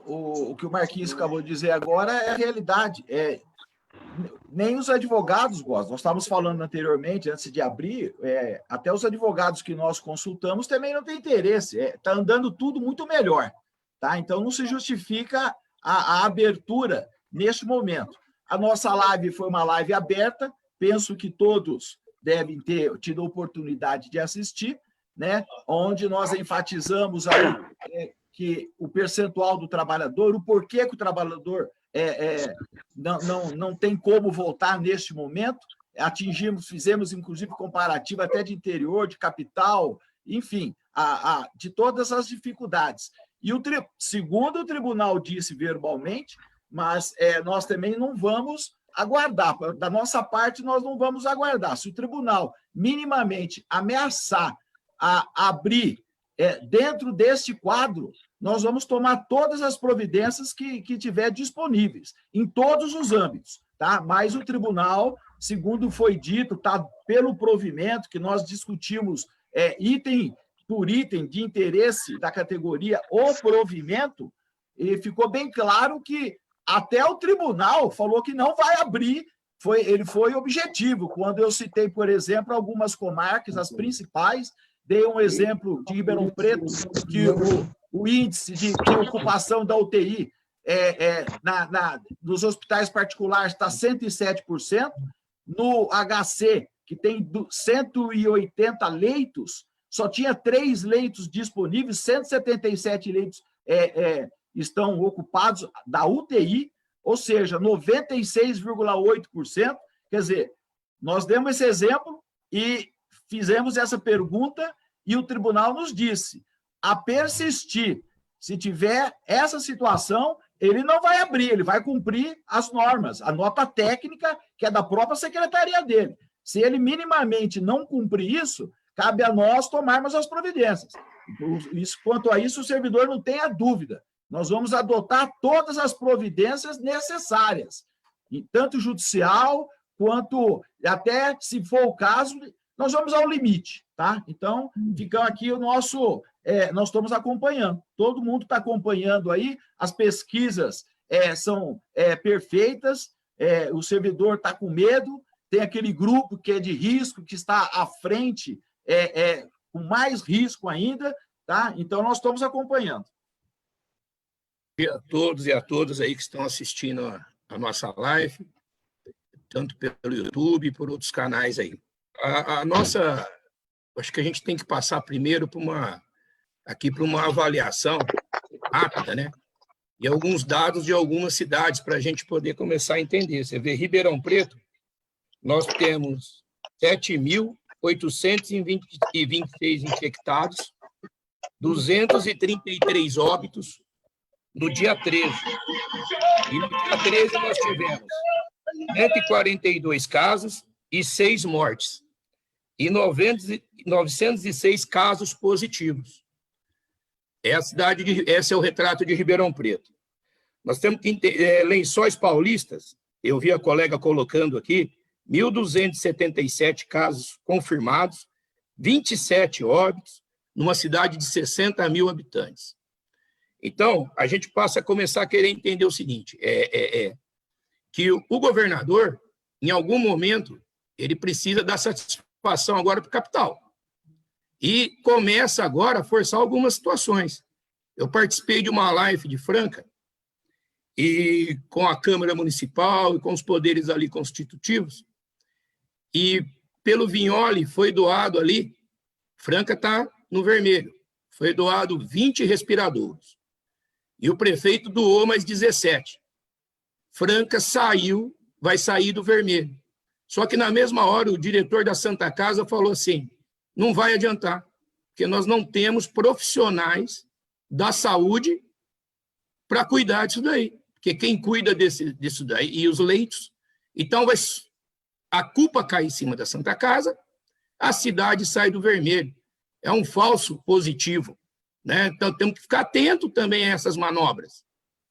O que o Marquinhos acabou de dizer agora é a realidade. Nem os advogados gostam. Nós estávamos falando anteriormente, antes de abrir, até os advogados que nós consultamos também não têm interesse. Está andando tudo muito melhor. Tá? Então, não se justifica a abertura neste momento. A nossa live foi uma live aberta, penso que todos devem ter tido a oportunidade de assistir, né? Onde nós enfatizamos aí, que o percentual do trabalhador, o porquê que o trabalhador não tem como voltar neste momento, fizemos inclusive comparativo até de interior, de capital, enfim, de todas as dificuldades. E segundo o tribunal disse verbalmente, mas nós também não vamos aguardar, da nossa parte nós não vamos aguardar. Se o tribunal minimamente ameaçar a abrir dentro deste quadro, nós vamos tomar todas as providências que tiver disponíveis, em todos os âmbitos. Tá? Mas o tribunal, segundo foi dito, tá, pelo provimento, que nós discutimos item por item de interesse da categoria, o provimento, e ficou bem claro que até o tribunal falou que não vai abrir, ele foi objetivo. Quando eu citei, por exemplo, algumas comarcas, as principais, dei um exemplo de Ribeirão Preto, que o índice de ocupação da UTI nos hospitais particulares está 107%, no HC, que tem 180 leitos, só tinha 3 leitos disponíveis, 177 leitos estão ocupados da UTI, ou seja, 96,8%. Quer dizer, nós demos esse exemplo e fizemos essa pergunta e o tribunal nos disse, a persistir, se tiver essa situação, ele não vai abrir, ele vai cumprir as normas, a nota técnica, que é da própria secretaria dele. Se ele minimamente não cumprir isso, cabe a nós tomarmos as providências. Quanto a isso, o servidor não tenha dúvida. Nós vamos adotar todas as providências necessárias, tanto judicial, quanto, até, se for o caso, nós vamos ao limite, tá? Então, fica aqui o nosso... nós estamos acompanhando, todo mundo está acompanhando aí, as pesquisas são perfeitas, o servidor está com medo, tem aquele grupo que é de risco, que está à frente, com mais risco ainda, tá? Então, nós estamos acompanhando. A todos e a todas aí que estão assistindo a nossa live, tanto pelo YouTube e por outros canais aí. Acho que a gente tem que passar primeiro por uma avaliação rápida, né? E alguns dados de algumas cidades para a gente poder começar a entender. Você vê, Ribeirão Preto, nós temos 7.826 infectados, 233 óbitos no dia 13. E no dia 13 nós tivemos 142 casos e 6 mortes. E 906 casos positivos. Esse é o retrato de Ribeirão Preto. Nós temos que Lençóis Paulistas, eu vi a colega colocando aqui, 1.277 casos confirmados, 27 óbitos, numa cidade de 60 mil habitantes. Então, a gente passa a começar a querer entender o seguinte, que o governador, em algum momento, ele precisa dar satisfação agora para o capital. E começa agora a forçar algumas situações. Eu participei de uma live de Franca, e com a Câmara Municipal e com os poderes ali constitutivos, e pelo Vignoli foi doado ali, Franca está no vermelho, foi doado 20 respiradores. E o prefeito doou mais 17. Franca vai sair do vermelho. Só que na mesma hora o diretor da Santa Casa falou assim, não vai adiantar, porque nós não temos profissionais da saúde para cuidar disso daí. Porque quem cuida disso daí, e os leitos, então a culpa cai em cima da Santa Casa, a cidade sai do vermelho. É um falso positivo, né? Então temos que ficar atento também a essas manobras.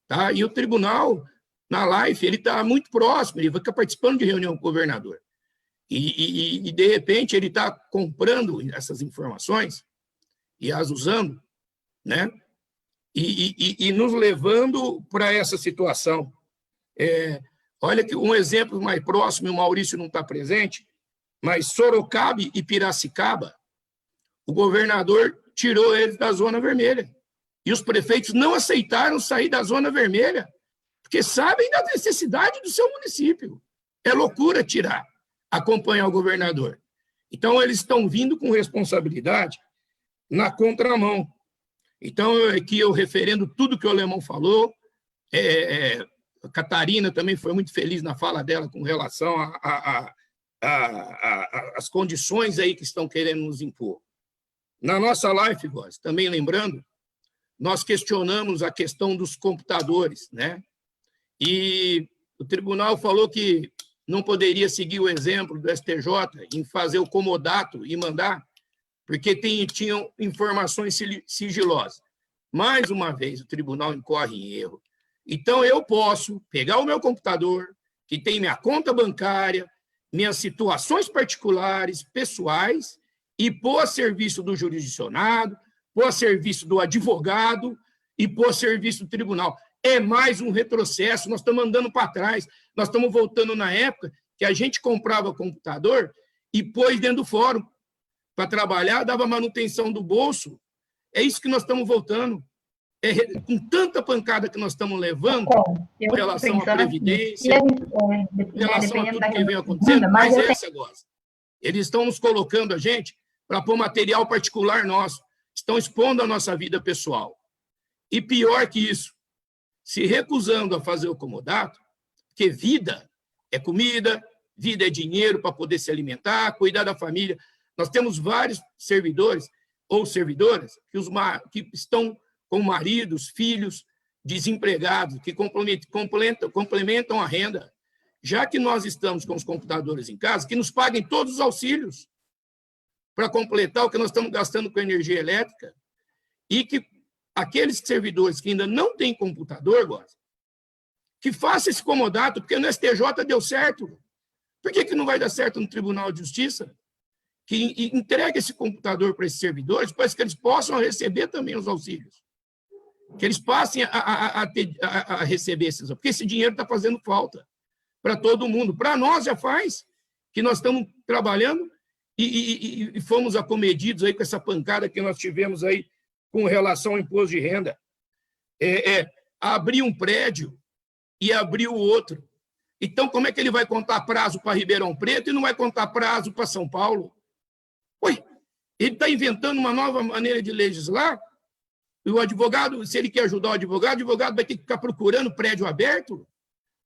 Tá? E o tribunal, na live, ele está muito próximo, ele vai ficar participando de reunião com o governador. E de repente, ele está comprando essas informações e as usando, né? e nos levando para essa situação. Olha que um exemplo mais próximo, o Maurício não está presente, mas Sorocaba e Piracicaba, o governador tirou eles da zona vermelha. E os prefeitos não aceitaram sair da zona vermelha, porque sabem da necessidade do seu município. É loucura tirar, acompanhar o governador. Então, eles estão vindo com responsabilidade na contramão. Então, aqui eu referendo tudo que o Alemão falou, a Catarina também foi muito feliz na fala dela com relação às condições aí que estão querendo nos impor. Na nossa live, Góes, também lembrando, nós questionamos a questão dos computadores, né? E o tribunal falou que não poderia seguir o exemplo do STJ em fazer o comodato e mandar, porque tinham informações sigilosas. Mais uma vez, o tribunal incorre em erro. Então, eu posso pegar o meu computador, que tem minha conta bancária, minhas situações particulares, pessoais, e pôr a serviço do jurisdicionado, pôr a serviço do advogado e pôr a serviço do tribunal. É mais um retrocesso, nós estamos andando para trás, nós estamos voltando na época que a gente comprava computador e pôs dentro do fórum para trabalhar, dava manutenção do bolso. É isso que nós estamos voltando. Com tanta pancada que nós estamos levando em relação à Previdência, em relação a tudo que vem acontecendo, mas essa agora. Eles estão nos colocando a gente para pôr material particular nosso, estão expondo a nossa vida pessoal. E pior que isso, se recusando a fazer o comodato, porque vida é comida, vida é dinheiro para poder se alimentar, cuidar da família. Nós temos vários servidores ou servidoras que estão com maridos, filhos, desempregados, que complementam a renda. Já que nós estamos com os computadores em casa, que nos paguem todos os auxílios para completar o que nós estamos gastando com energia elétrica, e que aqueles servidores que ainda não têm computador, que façam esse comodato, porque no STJ deu certo. Por que não vai dar certo no Tribunal de Justiça? Que entregue esse computador para esses servidores, para que eles possam receber também os auxílios. Que eles passem a receber esses, porque esse dinheiro está fazendo falta para todo mundo. Para nós já faz, que nós estamos trabalhando e fomos acomedidos aí com essa pancada que nós tivemos aí com relação ao imposto de renda. Abrir um prédio e abrir o outro. Então, como é que ele vai contar prazo para Ribeirão Preto e não vai contar prazo para São Paulo? Ele está inventando uma nova maneira de legislar. E o advogado, se ele quer ajudar o advogado vai ter que ficar procurando prédio aberto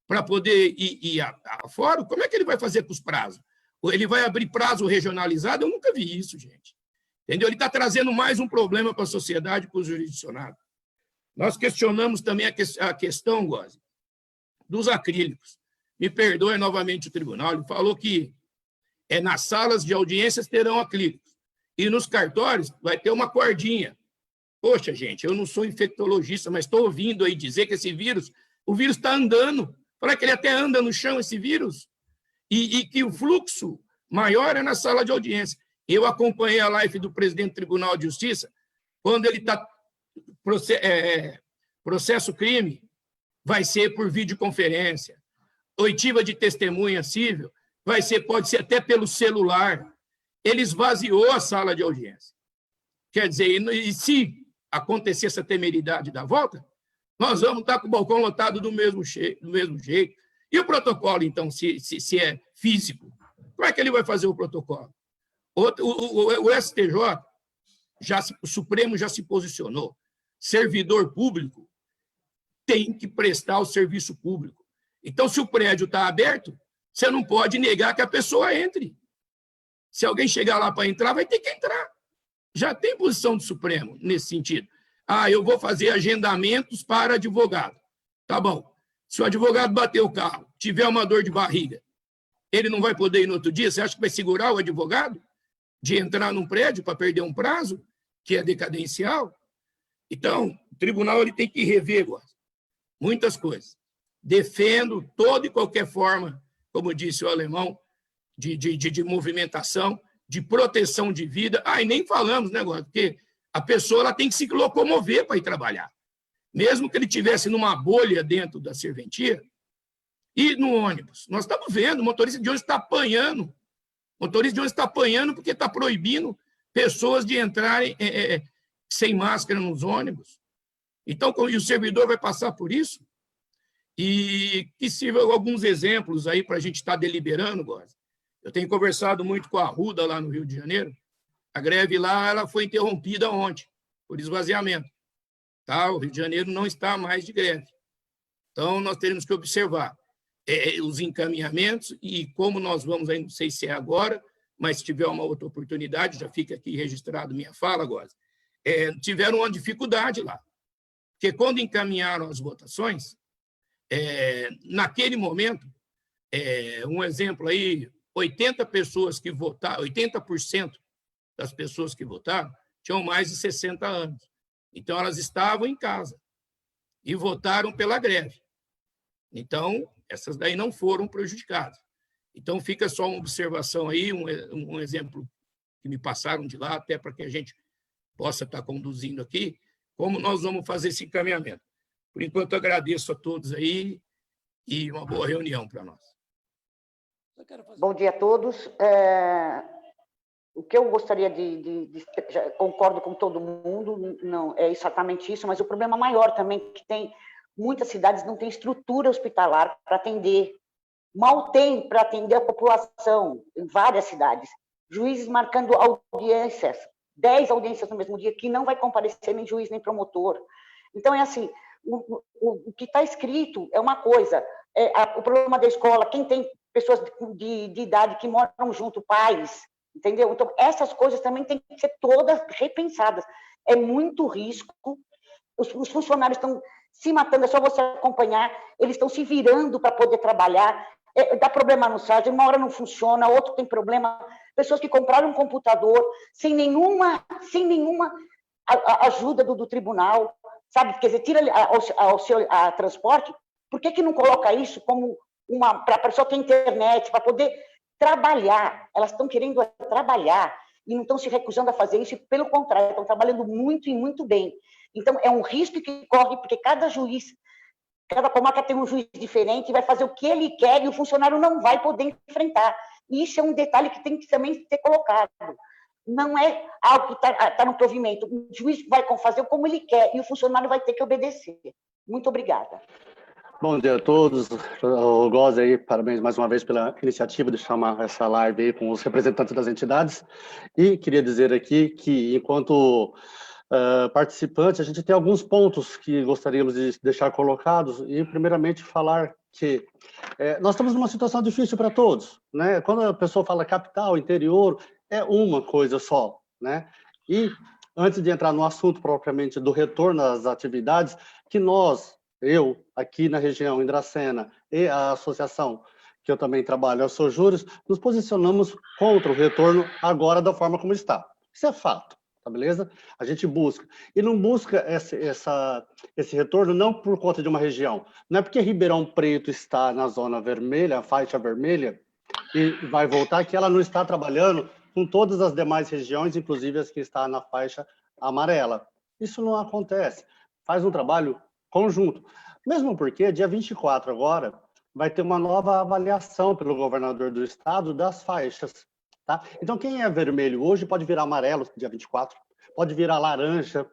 para poder ir a fórum. Como é que ele vai fazer com os prazos? Ele vai abrir prazo regionalizado? Eu nunca vi isso, gente. Entendeu? Ele está trazendo mais um problema para a sociedade, para os jurisdicionados. Nós questionamos também a questão, Góes, dos acrílicos. Me perdoe novamente o tribunal, ele falou que nas salas de audiências terão acrílicos e nos cartórios vai ter uma cordinha. Poxa, gente, eu não sou infectologista, mas estou ouvindo aí dizer que o vírus está andando. Fala que ele até anda no chão, esse vírus, e que o fluxo maior é na sala de audiência. Eu acompanhei a live do presidente do Tribunal de Justiça, quando ele está processo crime, vai ser por videoconferência. Oitiva de testemunha civil, pode ser até pelo celular. Ele esvaziou a sala de audiência. Quer dizer, e se acontecer essa temeridade da volta, nós vamos estar com o balcão lotado do mesmo jeito. E o protocolo, então, se é físico, como é que ele vai fazer o protocolo? O STJ, o Supremo já se posicionou. Servidor público tem que prestar o serviço público. Então, se o prédio está aberto, você não pode negar que a pessoa entre. Se alguém chegar lá para entrar, vai ter que entrar. Já tem posição do Supremo nesse sentido. Eu vou fazer agendamentos para advogado. Tá bom. Se o advogado bater o carro, tiver uma dor de barriga, ele não vai poder ir no outro dia? Você acha que vai segurar o advogado de entrar num prédio para perder um prazo, que é decadencial? Então, o tribunal ele tem que rever agora muitas coisas. Defendo toda e qualquer forma, como disse o Alemão, de movimentação, de proteção de vida. E nem falamos, né, porque a pessoa ela tem que se locomover para ir trabalhar. mesmo que ele tivesse numa bolha dentro da serventia, e no ônibus. Nós estamos vendo, o motorista de ônibus está apanhando. O motorista de ônibus está apanhando porque está proibindo pessoas de entrarem sem máscara nos ônibus. Então, e o servidor vai passar por isso? E que sirva alguns exemplos aí para a gente estar deliberando, Góes. Eu tenho conversado muito com a Arruda lá no Rio de Janeiro. A greve lá ela foi interrompida ontem, por esvaziamento. Tá? O Rio de Janeiro não está mais de greve. Então, nós teremos que observar os encaminhamentos e como nós vamos, aí, não sei se é agora, mas se tiver uma outra oportunidade, já fica aqui registrado minha fala agora, tiveram uma dificuldade lá. Porque quando encaminharam as votações, naquele momento, um exemplo aí, 80% das pessoas que votaram tinham mais de 60 anos. Então, elas estavam em casa e votaram pela greve. Então, essas daí não foram prejudicadas. Então, fica só uma observação aí, um exemplo que me passaram de lá, até para que a gente possa estar conduzindo aqui, como nós vamos fazer esse encaminhamento. Por enquanto, eu agradeço a todos aí e uma boa reunião para nós. Bom dia a todos. O que eu gostaria concordo com todo mundo, não é exatamente isso, mas o problema maior também que tem, muitas cidades não têm estrutura hospitalar para atender, mal tem para atender a população, em várias cidades. Juízes marcando audiências, 10 audiências no mesmo dia, que não vai comparecer nem juiz nem promotor. Então, é assim, o que está escrito é uma coisa, o problema da escola, quem tem pessoas de idade que moram junto, pais, entendeu? Então, essas coisas também têm que ser todas repensadas. É muito risco, os funcionários estão se matando, é só você acompanhar, eles estão se virando para poder trabalhar, dá problema no site, uma hora não funciona, outro tem problema, pessoas que compraram um computador sem nenhuma ajuda do tribunal, sabe? Quer dizer, tira a transporte, por que não coloca isso como para a pessoa ter internet, para poder trabalhar? Elas estão querendo trabalhar e não estão se recusando a fazer isso, e, pelo contrário, estão trabalhando muito e muito bem. Então, é um risco que corre, porque cada comarca tem um juiz diferente, vai fazer o que ele quer e o funcionário não vai poder enfrentar. E isso é um detalhe que tem que também ser colocado. Não é algo que está no provimento. O juiz vai fazer como ele quer e o funcionário vai ter que obedecer. Muito obrigada. Bom dia a todos. O Góes aí, parabéns mais uma vez pela iniciativa de chamar essa live aí com os representantes das entidades. E queria dizer aqui que, enquanto participante, a gente tem alguns pontos que gostaríamos de deixar colocados e, primeiramente, falar que nós estamos numa situação difícil para todos, né? Quando a pessoa fala capital, interior, é uma coisa só, né? E, antes de entrar no assunto propriamente do retorno às atividades, que eu, aqui na região, em Dracena, e a associação que eu também trabalho, a Sojures, nos posicionamos contra o retorno agora da forma como está. Isso é fato. Tá, beleza? A gente busca. E não busca esse retorno não por conta de uma região. Não é porque Ribeirão Preto está na zona vermelha, a faixa vermelha, e vai voltar, que ela não está trabalhando com todas as demais regiões, inclusive as que estão na faixa amarela. Isso não acontece. Faz um trabalho conjunto. Mesmo porque, dia 24 agora, vai ter uma nova avaliação pelo governador do estado das faixas. Tá? Então, quem é vermelho hoje pode virar amarelo dia 24, pode virar laranja,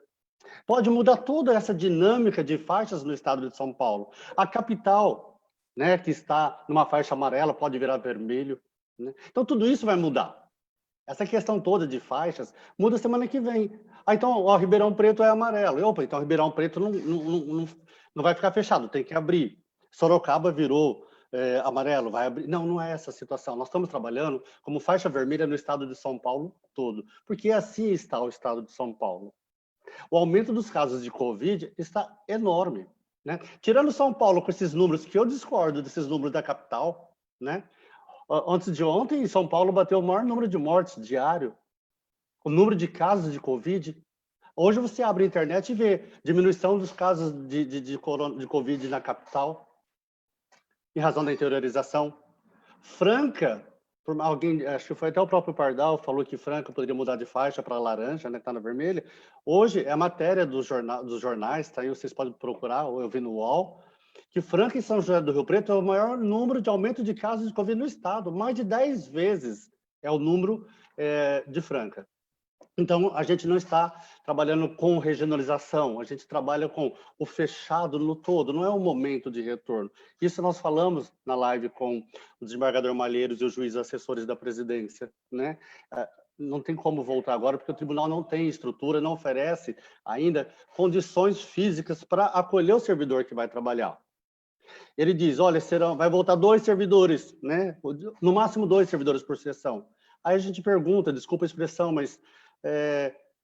pode mudar toda essa dinâmica de faixas no estado de São Paulo. A capital, né, que está numa faixa amarela, pode virar vermelho. Né? Então, tudo isso vai mudar. Essa questão toda de faixas muda semana que vem. Então, o Ribeirão Preto é amarelo. Opa, então Ribeirão Preto não vai ficar fechado, tem que abrir. Sorocaba virou amarelo, vai abrir. Não é essa a situação. Nós estamos trabalhando como faixa vermelha no estado de São Paulo todo, porque assim está o estado de São Paulo. O aumento dos casos de Covid está enorme, né? Tirando São Paulo com esses números, que eu discordo desses números da capital, né? Antes de ontem, São Paulo bateu o maior número de mortes diário, o número de casos de Covid. Hoje você abre a internet e vê diminuição dos casos de Covid na capital, em razão da interiorização. Franca por alguém, acho que foi até o próprio Pardal, falou que Franca poderia mudar de faixa para laranja, né, que está na vermelha. Hoje é a matéria dos jornais, tá aí, vocês podem procurar, ou eu vi no UOL, que Franca e São José do Rio Preto é o maior número de aumento de casos de Covid no estado, mais de 10 vezes é o número de Franca. Então, a gente não está trabalhando com regionalização, a gente trabalha com o fechado no todo, não é um momento de retorno. Isso nós falamos na live com o desembargador Malheiros e os juízes assessores da presidência, né? Não tem como voltar agora, porque o tribunal não tem estrutura, não oferece ainda condições físicas para acolher o servidor que vai trabalhar. Ele diz, olha, vai voltar 2 servidores, né? No máximo 2 servidores por sessão. Aí a gente pergunta, desculpa a expressão, mas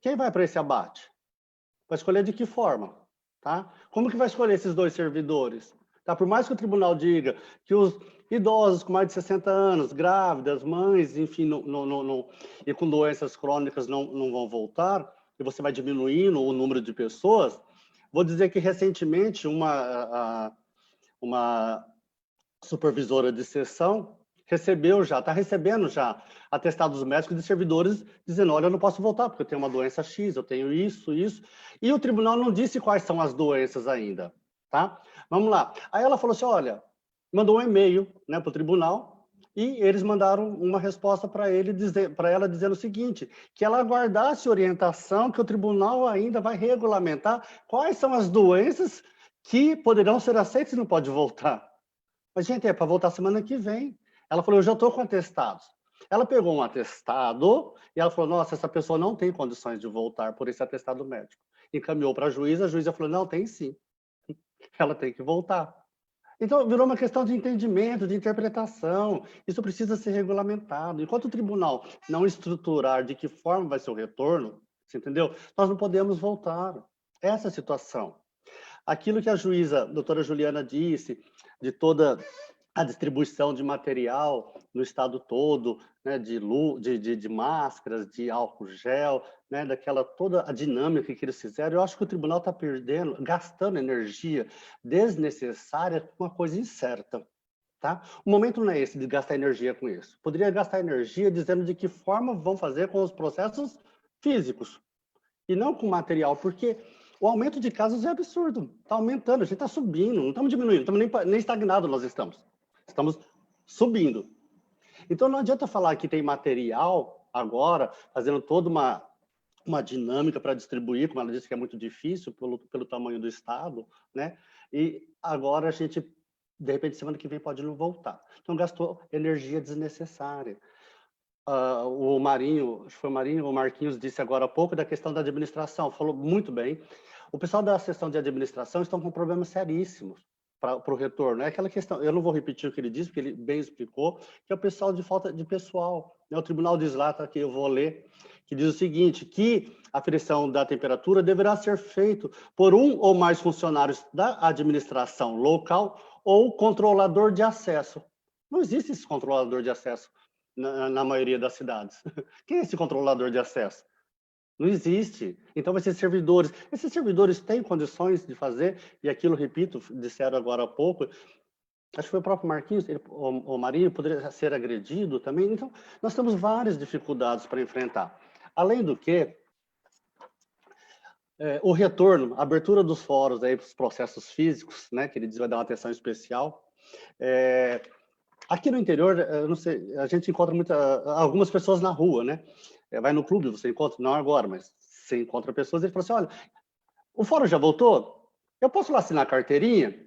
quem vai para esse abate? Vai escolher de que forma? Tá? Como que vai escolher esses 2 servidores? Tá? Por mais que o tribunal diga que os idosos com mais de 60 anos, grávidas, mães, enfim, e com doenças crônicas não vão voltar, e você vai diminuindo o número de pessoas, vou dizer que recentemente uma supervisora de sessão está recebendo já atestados médicos de servidores dizendo, olha, eu não posso voltar porque eu tenho uma doença X, eu tenho isso, e o tribunal não disse quais são as doenças ainda, tá? Vamos lá. Aí ela falou assim, olha, mandou um e-mail, né, para o tribunal e eles mandaram uma resposta para ela dizendo o seguinte, que ela aguardasse orientação, que o tribunal ainda vai regulamentar quais são as doenças que poderão ser aceitas e não pode voltar. Mas, gente, é para voltar semana que vem. Ela falou, eu já estou com atestados. Ela pegou um atestado e ela falou, nossa, essa pessoa não tem condições de voltar por esse atestado médico. Encaminhou para a juíza falou, não, tem sim. Ela tem que voltar. Então, virou uma questão de entendimento, de interpretação. Isso precisa ser regulamentado. Enquanto o tribunal não estruturar de que forma vai ser o retorno, você entendeu? Nós não podemos voltar. Essa é a situação. Aquilo que a juíza, doutora Juliana, disse, de toda a distribuição de material no estado todo, né, de máscaras, de álcool gel, né, daquela toda a dinâmica que eles fizeram, eu acho que o tribunal está gastando energia desnecessária com uma coisa incerta. Tá? O momento não é esse de gastar energia com isso. Poderia gastar energia dizendo de que forma vão fazer com os processos físicos e não com material, porque o aumento de casos é absurdo, está aumentando, a gente está subindo, não estamos diminuindo, nem estagnados nós estamos subindo. Então não adianta falar que tem material agora, fazendo toda uma dinâmica para distribuir, como ela disse que é muito difícil pelo tamanho do estado, né? E agora a gente, de repente, semana que vem pode não voltar. Então gastou energia desnecessária. O Marinho, acho que foi o Marinho, o Marquinhos disse agora há pouco da questão da administração, falou muito bem. O pessoal da seção de administração estão com problemas seríssimos para o retorno. É aquela questão, eu não vou repetir o que ele disse, porque ele bem explicou, que é o pessoal de falta de pessoal. O tribunal diz lá, tá, que eu vou ler, que diz o seguinte, que a aferição da temperatura deverá ser feito por um ou mais funcionários da administração local ou controlador de acesso. Não existe esse controlador de acesso na maioria das cidades. Quem é esse controlador de acesso? Não existe. Então, vai ser servidores. Esses servidores têm condições de fazer, e aquilo, repito, disseram agora há pouco, acho que foi o próprio Marquinhos, o Marinho poderia ser agredido também. Então, nós temos várias dificuldades para enfrentar. Além do que, o retorno, a abertura dos fóruns aí para os processos físicos, né, que ele diz que vai dar uma atenção especial. Aqui no interior, eu não sei, a gente encontra algumas pessoas na rua, né? Vai no clube, você encontra, não agora, mas você encontra pessoas e ele fala assim, olha, o fórum já voltou? Eu posso lá assinar a carteirinha?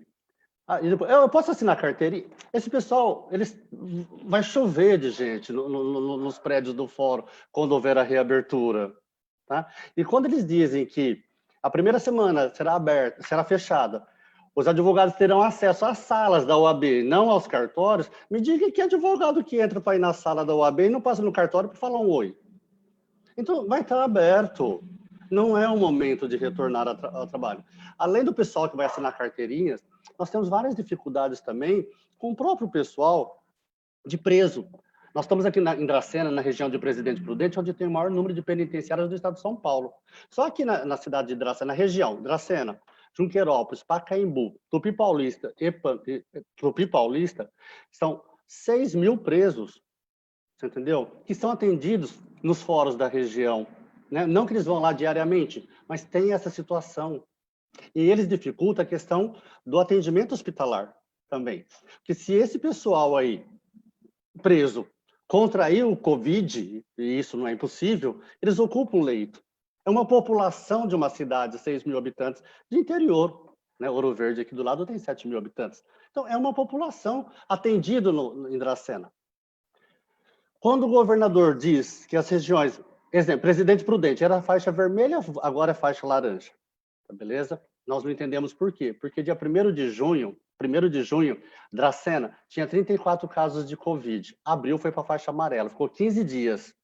Eu posso assinar a carteirinha? Esse pessoal, vai chover de gente nos prédios do fórum quando houver a reabertura. Tá? E quando eles dizem que a primeira semana será fechada, os advogados terão acesso às salas da OAB, não aos cartórios, me diga que advogado que entra para ir na sala da OAB e não passa no cartório para falar um oi. Então, vai estar aberto. Não é o momento de retornar ao trabalho. Além do pessoal que vai assinar carteirinhas, nós temos várias dificuldades também com o próprio pessoal de preso. Nós estamos aqui em Dracena, na região de Presidente Prudente, onde tem o maior número de penitenciários do estado de São Paulo. Só aqui na cidade de Dracena, na região, Dracena, Junqueirópolis, Pacaembu, Tupi Paulista, são 6 mil presos. você entendeu? Que são atendidos nos fóruns da região, né? Não que eles vão lá diariamente, mas tem essa situação. E eles dificultam a questão do atendimento hospitalar também. Porque se esse pessoal aí, preso, contrair o Covid, e isso não é impossível, eles ocupam um leito. É uma população de uma cidade, 6 mil habitantes, de interior, né? Ouro Verde aqui do lado tem 7 mil habitantes. Então, é uma população atendida em Dracena. Quando o governador diz que as regiões, exemplo, Presidente Prudente era faixa vermelha, agora é faixa laranja, tá beleza? Nós não entendemos por quê. Porque dia 1º de junho, Dracena tinha 34 casos de Covid. Abril foi para a faixa amarela, ficou 15 dias.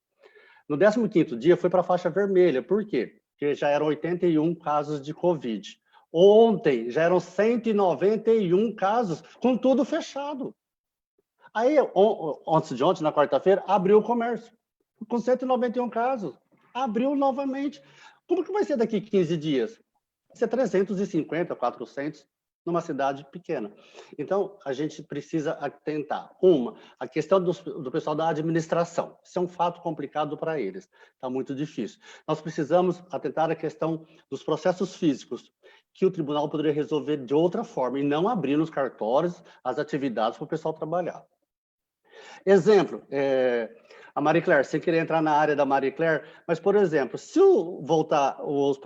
No 15º dia foi para a faixa vermelha. Por quê? Porque já eram 81 casos de Covid. Ontem já eram 191 casos, com tudo fechado. Aí, antes de ontem, na quarta-feira, abriu o comércio, com 191 casos. Abriu novamente. Como que vai ser daqui 15 dias? Vai ser 350, 400, numa cidade pequena. Então, a gente precisa atentar. A questão do pessoal da administração. Isso é um fato complicado para eles. Está muito difícil. Nós precisamos atentar à questão dos processos físicos, que o tribunal poderia resolver de outra forma, e não abrir nos cartórios as atividades para o pessoal trabalhar. Exemplo, a Marie Claire, sem querer entrar na área da Marie Claire, mas, por exemplo, se voltar os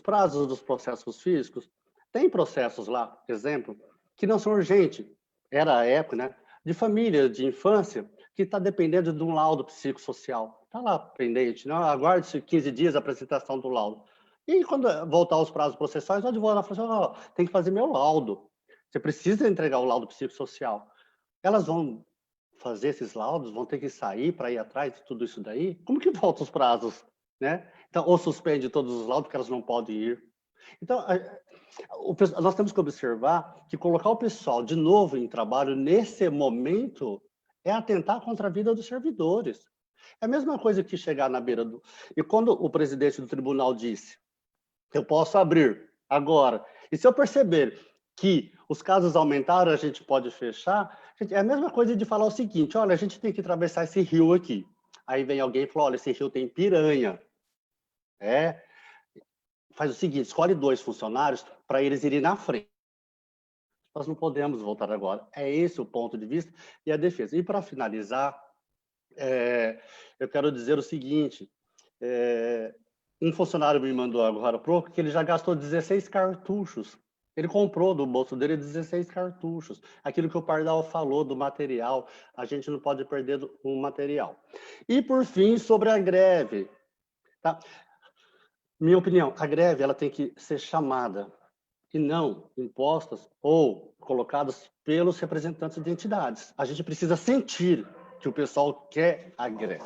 prazos dos processos físicos, tem processos lá, exemplo, que não são urgentes. Era a época, né, de família, de infância, que está dependendo de um laudo psicossocial. Está lá pendente, não? Aguarde-se 15 dias a apresentação do laudo. E quando voltar os prazos processuais, o advogado fala assim, tem que fazer meu laudo. Você precisa entregar o laudo psicossocial. Elas vão fazer esses laudos, vão ter que sair para ir atrás de tudo isso daí? Como que volta os prazos, né? Então, ou suspende todos os laudos, porque elas não podem ir. Então, nós temos que observar que colocar o pessoal de novo em trabalho nesse momento é atentar contra a vida dos servidores. É a mesma coisa que chegar na beira do... E quando o presidente do tribunal disse, eu posso abrir agora, e se eu perceber que os casos aumentaram, a gente pode fechar. É a mesma coisa de falar o seguinte, olha, a gente tem que atravessar esse rio aqui. Aí vem alguém e fala, olha, esse rio tem piranha. Faz o seguinte, escolhe 2 funcionários para eles irem na frente. Nós não podemos voltar agora. É esse o ponto de vista e a defesa. E para finalizar, eu quero dizer o seguinte, um funcionário me mandou agora que ele já gastou 16 cartuchos. Ele comprou do bolso dele 16 cartuchos. Aquilo que o Pardal falou do material, a gente não pode perder o material. E, por fim, sobre a greve. Tá? Minha opinião, a greve ela tem que ser chamada e não impostas ou colocadas pelos representantes de entidades. A gente precisa sentir que o pessoal quer a greve.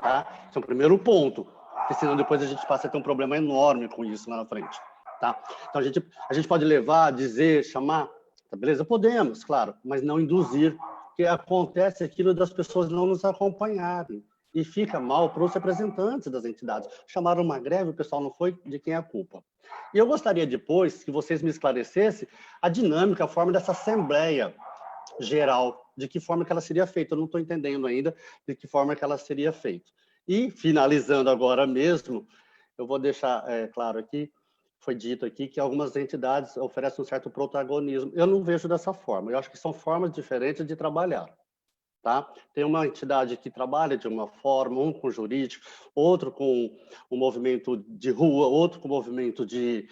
Tá? Esse é o primeiro ponto, porque senão depois a gente passa a ter um problema enorme com isso lá na frente. Tá? Então, a gente pode levar, dizer, chamar, tá beleza? Podemos, claro, mas não induzir, porque acontece aquilo das pessoas não nos acompanharem. E fica mal para os representantes das entidades. Chamaram uma greve, o pessoal não foi, de quem é a culpa? E eu gostaria depois que vocês me esclarecessem a dinâmica, a forma dessa assembleia geral, de que forma que ela seria feita. Eu não estou entendendo ainda de que forma que ela seria feita. E, finalizando agora mesmo, eu vou deixar claro aqui, foi dito aqui que algumas entidades oferecem um certo protagonismo. Eu não vejo dessa forma. Eu acho que são formas diferentes de trabalhar. Tá? Tem uma entidade que trabalha de uma forma, um com jurídico, outro com o movimento de rua, outro com o movimento de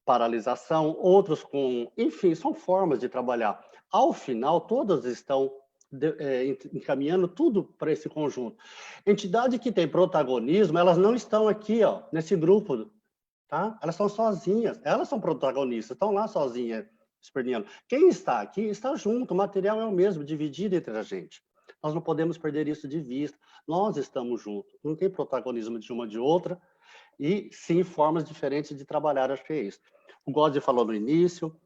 paralisação, outros com... Enfim, são formas de trabalhar. Ao final, todas estão encaminhando tudo para esse conjunto. Entidade que tem protagonismo, elas não estão aqui, ó, nesse grupo, tá? Elas são sozinhas, elas são protagonistas, estão lá sozinhas, esperneando. Quem está aqui está junto, o material é o mesmo, dividido entre a gente. Nós não podemos perder isso de vista. Nós estamos juntos, não tem protagonismo de uma de outra, e sim formas diferentes de trabalhar, acho que é isso. O Godzi falou no início,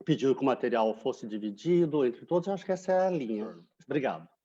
pediu que o material fosse dividido entre todos, eu acho que essa é a linha. Obrigado.